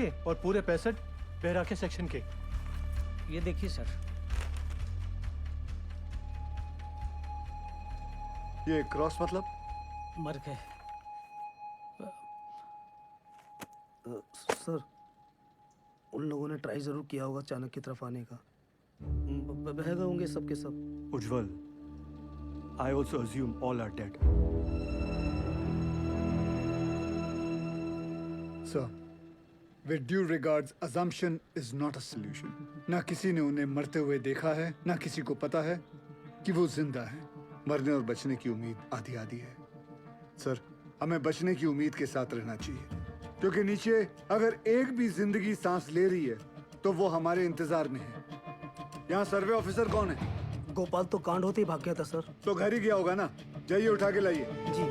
के और पूरे 65 बेहरा के सेक्शन के। ये देखिए सर। ये क्रॉस मतलब? मर गए। सर, उन लोगों ने ट्राई जरूर किया होगा चाणक्य की तरफ आने का। बह गए होंगे सबके सब। उज्जवल, I also assume all are dead. Sir, with due regards, assumption is not a solution. ना किसी ने उन्हें मरते हुए देखा है, ना किसी को पता है कि वो जिंदा है। मरने और बचने की उम्मीद आधी आधी है। सर, हमें बचने की उम्मीद के साथ रहना चाहिए, क्योंकि नीचे अगर एक भी जिंदगी सांस ले रही है तो वो हमारे इंतजार में है। यहाँ सर्वे ऑफिसर कौन है? गोपाल तो कांड होते ही भाग गया था सर। तो घर ही गया होगा ना। जाइए उठा के लाइए। जी।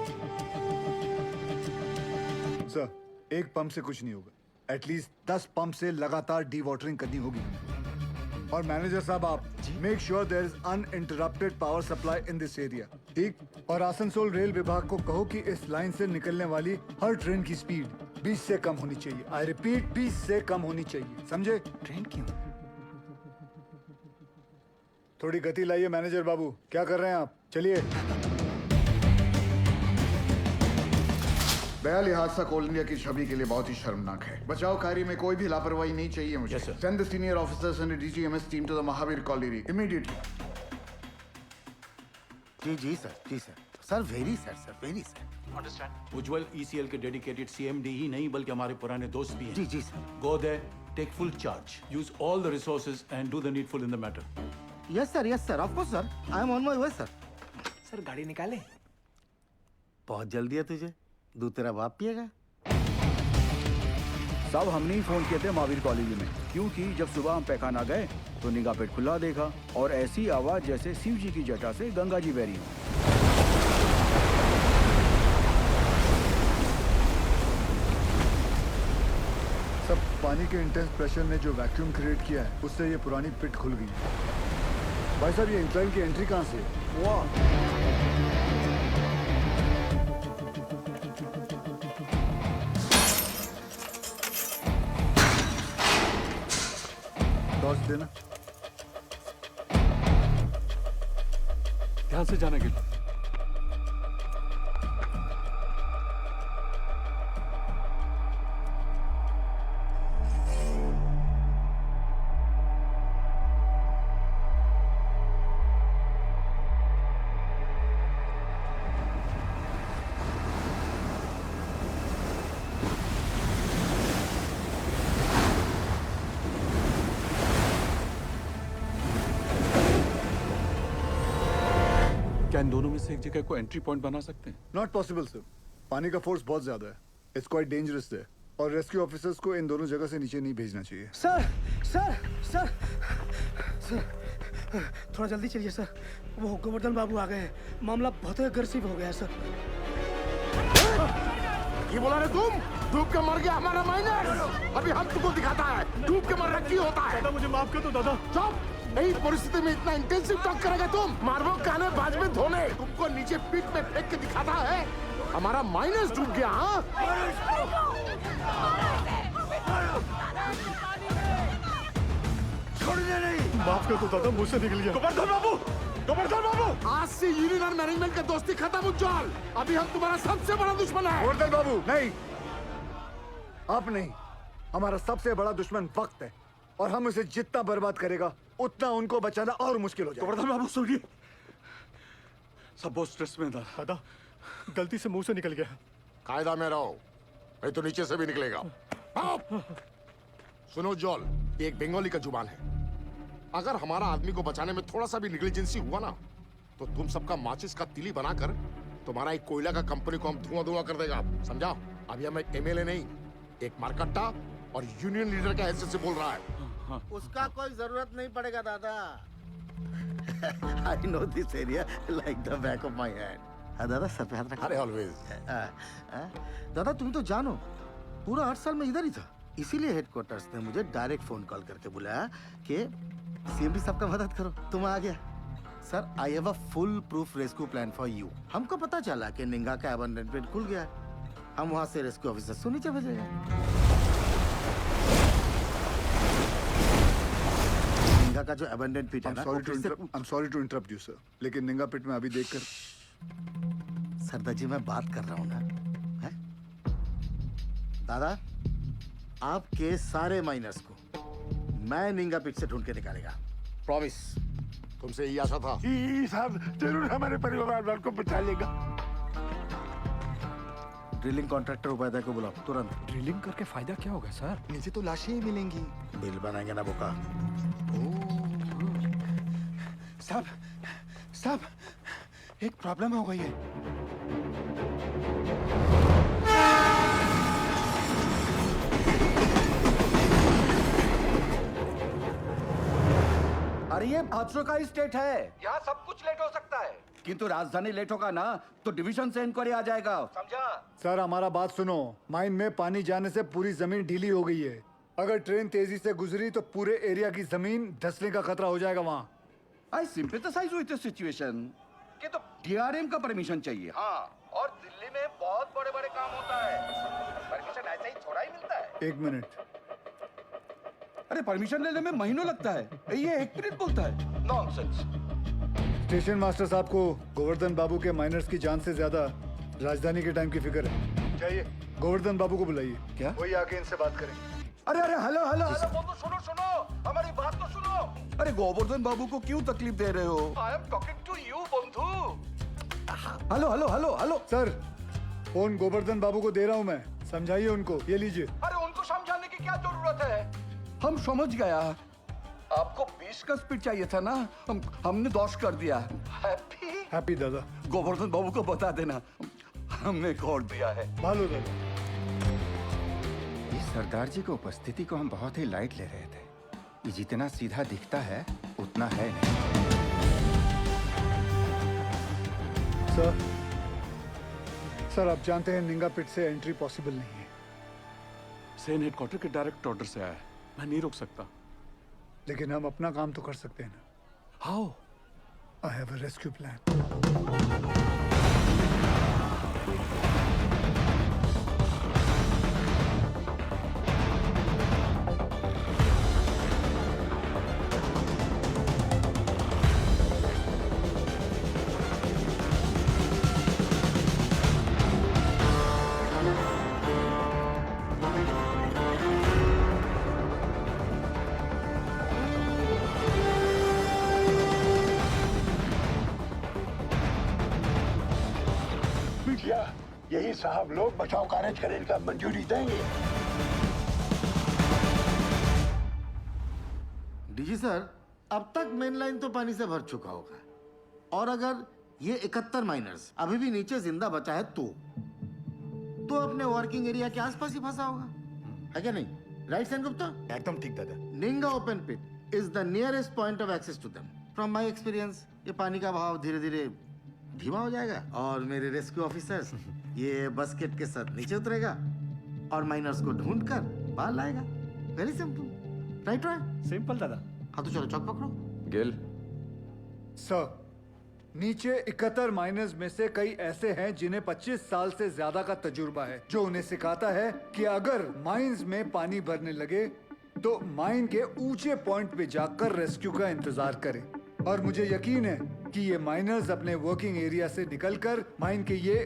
सर, एक पंप से कुछ नहीं होगा। एटलीस्ट 10 पंप से लगातार डी वाटरिंग करनी होगी। और मैनेजर साहब, आप make sure there is uninterrupted power supply in this area. ठीक? और आसनसोल रेल विभाग को कहो कि इस लाइन से निकलने वाली हर ट्रेन की स्पीड 20 से कम होनी चाहिए। आई रिपीट, 20 से कम होनी चाहिए। समझे? ट्रेन क्यों? थोड़ी गति लाइए मैनेजर बाबू। क्या कर रहे हैं आप? चलिए। बहरहाल ये हादसा कोल इंडिया की छवि के लिए बहुत ही शर्मनाक है। बचाव कार्य में कोई भी लापरवाही नहीं चाहिए मुझे। Send the senior officers and DGMS team to the Mahavir colony immediately. जी सर, जी sir. Sir very sir. Understand. Ujjwal ECL के डेडिकेटेड सीएमडी ही नहीं बल्कि हमारे पुराने दोस्त भी हैं। जी sir. Go there, take full charge, use all the resources and do the needful in the matter. Yes sir, of course sir. I am on my way sir. Sir गाड़ी निकाले। बहुत जल्दी है तुझे। दूध तेरा बाप पिएगा। साहब, हमने ही फोन किए थे महावीर कॉलेज में, क्योंकि जब सुबह हम पैखाना गए तो निगाह पेट खुला देखा और ऐसी आवाज जैसे शिव जी की जटा से गंगा जी बह रही हो। सब पानी के इंटेंस प्रेशर ने जो वैक्यूम क्रिएट किया है, उससे ये पुरानी पिट खुल गई। भाई साहब, ये इंक्लाइन की एंट्री कहाँ से है? वाह! टॉर्च देना। ध्यान से जाना गिल। क्या इन दोनों में से एक जगह को एंट्री पॉइंट बना सकते हैं? Not possible sir. पानी का फोर्स बहुत ज्यादा है। इट्स क्वाइट डेंजरस है और रेस्क्यू ऑफिसर्स को इन दोनों जगह से नीचे नहीं भेजना चाहिए। सर, थोड़ा जल्दी चलिए सर। वो गोवर्धन बाबू आ गए हैं। मामला बहुत अग्रेसिव हो गया है सर। ये बोला रे तुम? डूब के मर गया हमारा माइनर। अभी हम तुमको दिखाता है डूब के मरना क्यों होता है। दादा, मुझे माफ कर दो दादा। चुप! यही परिस्थिति में इतना इंटेंसिव टॉक करेगा तुम? मारबो काने बाज में धोने। तुमको नीचे पीठ में फेंक के दिखाता है हमारा माइनस डूब गया। हाँ, छोड़ने नहीं। माफ कर दो दादा, मुझसे निकल गया। गोवर्धन बाबू, आज से यूनियन और मैनेजमेंट का दोस्ती खत्म उज्जवल। अभी हम तुम्हारा सबसे बड़ा दुश्मन है। गोवर्धन बाबू, नहीं, आप नहीं। हमारा सबसे बड़ा दुश्मन वक्त है और हम उसे जितना बर्बाद करेगा उतना उनको बचाना और मुश्किल हो जाएगा। गोवर्धन बाबू सुनिए, सब बहुत स्ट्रेस में था। दादा, गलती से मुंह से निकल गया। कायदा में रहो, नहीं तो नीचे से भी निकलेगा। सुनो उज्जवल, ये एक बंगाली का जुबान है। अगर हमारा आदमी को बचाने में थोड़ा सा भी निग्लिजेंसी हुआ ना, तो तुम सबका माचिस का तिली बनाकर तुम्हारा एक कोयला का कंपनी को हम धुआं कर देगा। समझा? अभी हम एक एमएलए नहीं, एक मारकट्टा और यूनियन लीडर का हैसियत से बोल रहा है। उसका कोई जरूरत नहीं पड़ेगा दादा। I know this area like the back of my hand. दादा सर पे हाथ रखा। अरे ऑलवेज। दादा तुम तो जानो, पूरा 8 साल में इधर ही था। इसीलिए हेडक्वार्टर्स ने मुझे डायरेक्ट फोन कॉल करके बुलाया कि सीएमडी साहब का मदद करो। तुम आ गया। Sir, I have a full proof rescue plan for you. हमको पता चला कि निंगा का अबंडन पेट खुल गया। हम वहां से रेस्क्यू ऑफिसर से नीचे भेजेंगे। का जो अबंडेंट पिट है ना, वो फिर से- I am sorry to interrupt you sir, लेकिन निंगा पिट में अभी देखकर सरदार जी मैं बात कर रहा हूँ ना, है? दादा आपके सारे माइनर्स को मैं निंगा पिट से ढूंढ के निकालेगा, प्रॉमिस। तुमसे यही आशा था। साहब जरूर हमारे परिवार वालों को बचा लेगा। ड्रिलिंग कॉन्ट्रैक्टर उपाध्याय को बुलाओ तुरंत। ड्रिलिंग करके फायदा क्या होगा सर? नीचे तो लाशें ही मिलेंगी। बिल बनाएंगे ना बोका। साहब साहब एक प्रॉब्लम हो गई है। अरे ये हादसों का ही स्टेट है, यहाँ सब कुछ लेट हो सकता है, किंतु राजधानी लेट होगा ना तो डिवीजन से इंक्वायरी आ जाएगा, समझा? सर हमारा बात सुनो, माइन में पानी जाने से पूरी जमीन ढीली हो गई है। अगर ट्रेन तेजी से गुजरी तो पूरे एरिया की जमीन धंसने का खतरा हो जाएगा वहाँ। आई सिंपैथाइज विद द सिचुएशन कि तो डीआरएम का परमिशन चाहिए। हाँ, और दिल्ली में बहुत बड़े बड़े काम होता है, परमिशन ऐसे ही थोड़ा ही मिलता है। 1 मिनट। अरे परमिशन लेने में महीनों लगता है, ये 1 मिनट बोलता है, नॉनसेंस। स्टेशन मास्टर साहब को गोवर्धन बाबू के माइनर्स की जान से ज्यादा राजधानी के टाइम की फिक्र है। चाहिए गोवर्धन बाबू को बुलाइए। क्या? वही आके इनसे बात करें। अरे अरे हेलो हेलो हेलो बंधु, सुनो सुनो, हमारी बात तो सुनो। अरे गोवर्धन बाबू को क्यों तकलीफ दे रहे हो? I am talking to you बंधु। Hello hello hello hello sir phone Govardhan बाबू को दे रहा हूँ मैं, समझाइए उनको। ये लीजिए। अरे उनको समझाने की क्या जरूरत है, हम समझ गया। आपको 20 का स्पीड चाहिए था ना, हमने 10 कर दिया। हैप्पी? हैप्पी दादा। गोवर्धन बाबू को बता देना हमने कोड दिया है। भालो दादा। इस सरदार जी की उपस्थिति को हम बहुत ही लाइट ले रहे थे। ये जितना सीधा दिखता है उतना है नहीं। सर आप जानते हैं निंगा पिट से एंट्री पॉसिबल नहीं है, सेन हेडक्वार्टर के डायरेक्ट ऑर्डर से आया है, मैं नहीं रोक सकता। लेकिन हम अपना काम तो कर सकते हैं ना। How? I have a rescue plan. यही साहब लोग बचाव कार्य करने का मंजूरी देंगे। डीजी सर अब तक मेन लाइन तो पानी से भर चुका होगा, और अगर ये 71 माइनर्स अभी भी नीचे जिंदा बचा है तो अपने वर्किंग एरिया के आसपास ही फंसा होगा, है क्या नहीं? राइट सेन गुप्ता? एकदम ठीक दादा। Ningha open pit is the nearest point of access to them. From my experience ये पानी का बहाव धीरे धीरे धीमा हो जाएगा और मेरे रेस्क्यू ऑफिसर्स ये बस्केट के साथ नीचे उतरेगा और माइनर्स को ढूंढकर बाहर लाएगा। Very simple, right? सिंपल दादा। हाँ तो चलो चौक पकड़ो। गिल, सर नीचे 71 माइनर्स में से कई ऐसे हैं जिन्हें 25 साल से ज्यादा का तजुर्बा है, जो उन्हें सिखाता है कि अगर माइंस में पानी भरने लगे तो माइन के ऊंचे पॉइंट पे जाकर रेस्क्यू का इंतजार करें। और मुझे यकीन है कि ये माइनर्स अपने वर्किंग एरिया से निकलकर माइन के ये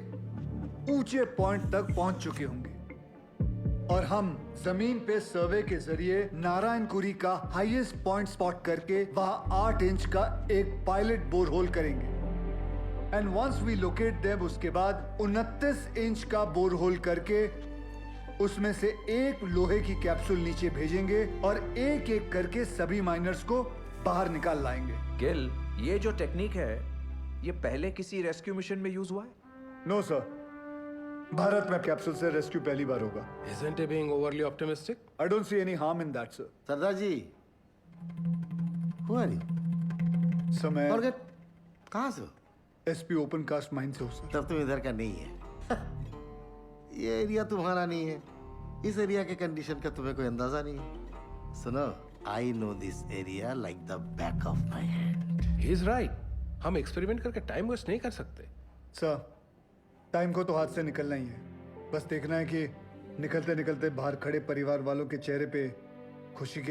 ऊंचे पॉइंट तक पहुंच चुके होंगे और हम जमीन पे सर्वे के जरिए नारायणपुरी का हाईएस्ट पॉइंट स्पॉट करके वहां 8 इंच का एक पायलट बोरहोल करेंगे। And once we locate them, उसके बाद 29 इंच का बोरहोल करके उसमें से एक लोहे की कैप्सूल नीचे भेजेंगे और एक एक करके सभी माइनर्स को बाहर निकाल लाएंगे। गिल, ये जो टेक्निक है ये पहले किसी रेस्क्यू मिशन में यूज हुआ है? नो सर, भारत में कैप्सूल से रेस्क्यू पहली बार होगा। Isn't he being overly optimistic? I don't see any harm in that, sir. Sardar ji, who are you? Sir मैं Forget, कहाँ से हो? एसपी ओपन कास्ट माइन से हूँ सर। तब तुम इधर का नहीं है। ये एरिया तुम्हारा नहीं है, इस एरिया के कंडीशन का तुम्हें कोई अंदाजा नहीं है। सुनो, I know this area like the back of my hand. He is right. हम एक्सपेरिमेंट करके टाइम वेस्ट नहीं कर सकते। सर टाइम को तो हाथ से निकलना ही है, बस देखना है कि निकलते निकलते बाहर खड़े परिवार वालों के चेहरे पे खुशी के